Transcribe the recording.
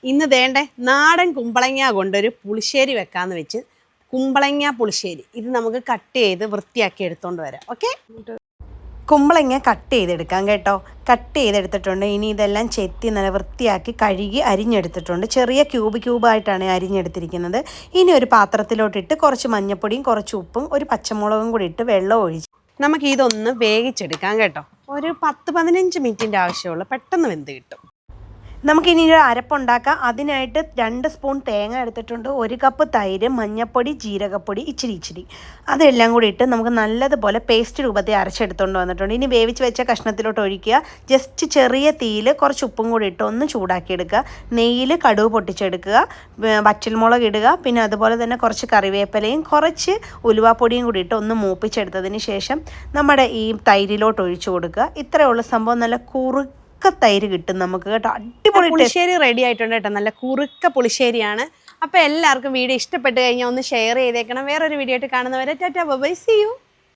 ഇന്ന് ദേണ്ടേ നാടൻ കുമ്പളങ്ങ കൊണ്ടൊരു പുളിശ്ശേരി വെക്കാന്ന് വെച്ച് കുമ്പളങ്ങ പുളിശ്ശേരി. ഇത് നമുക്ക് കട്ട് ചെയ്ത് വൃത്തിയാക്കി എടുത്തോണ്ട് വരാം. ഓക്കെ, കുമ്പളങ്ങ കട്ട് ചെയ്തെടുക്കാം കേട്ടോ. കട്ട് ചെയ്തെടുത്തിട്ടുണ്ട്. ഇനി ഇതെല്ലാം ചെത്തി നല്ല വൃത്തിയാക്കി കഴുകി അരിഞ്ഞെടുത്തിട്ടുണ്ട്. ചെറിയ ക്യൂബായിട്ടാണ് അരിഞ്ഞെടുത്തിരിക്കുന്നത്. ഇനി ഒരു പാത്രത്തിലോട്ടിട്ട് കുറച്ച് മഞ്ഞൾപ്പൊടിയും കുറച്ച് ഉപ്പും ഒരു പച്ചമുളകും കൂടി ഇട്ട് വെള്ളം ഒഴിച്ച് നമുക്ക് ഇതൊന്ന് വേവിച്ചെടുക്കാം കേട്ടോ. ഒരു 10-15 മിനിറ്റിൻ്റെ ആവശ്യമുള്ളൂ, പെട്ടെന്ന് വെന്ത് കിട്ടും. നമുക്കിനി ഒരു അരപ്പുണ്ടാക്കാം. അതിനായിട്ട് 2 സ്പൂൺ തേങ്ങ എടുത്തിട്ടുണ്ട്, 1 കപ്പ് തൈര്, മഞ്ഞൾപ്പൊടി, ജീരകപ്പൊടി ഇച്ചിരി അതെല്ലാം കൂടി ഇട്ട് നമുക്ക് നല്ലതുപോലെ പേസ്റ്റ് രൂപത്തിൽ അരച്ചെടുത്തുകൊണ്ട് വന്നിട്ടുണ്ട്. ഇനി വേവിച്ച് വെച്ച കഷ്ണത്തിലോട്ട് ഒഴിക്കുക. ജസ്റ്റ് ചെറിയ തീയിൽ കുറച്ച് ഉപ്പും കൂടി ഇട്ട് ഒന്ന് ചൂടാക്കിയെടുക്കുക. നെയ്യിൽ കടുക് പൊട്ടിച്ചെടുക്കുക, വറ്റൽമുളക് ഇടുക, പിന്നെ അതുപോലെ തന്നെ കുറച്ച് കറിവേപ്പിലയും കുറച്ച് ഉലുവാപ്പൊടിയും കൂടി ഇട്ട് ഒന്ന് മൂപ്പിച്ചെടുത്തതിന് ശേഷം നമ്മുടെ ഈ തൈരിലോട്ട് ഒഴിച്ചു കൊടുക്കുക. ഇത്രയുള്ള സംഭവം നല്ല തൈര് കിട്ടും നമുക്ക് കേട്ടോ. അടിപൊളി പുളിശ്ശേരി റെഡി ആയിട്ടുണ്ട് കേട്ടോ. നല്ല കുറുക്ക പുളിശ്ശേരിയാണ്. അപ്പോൾ എല്ലാവർക്കും വീഡിയോ ഇഷ്ടപ്പെട്ട് കഴിഞ്ഞാൽ ഒന്ന് ഷെയർ ചെയ്തേക്കണം. വേറൊരു വീഡിയോ ആയിട്ട് കാണുന്നവരെ ടാറ്റാ ബൈ, സീ യു.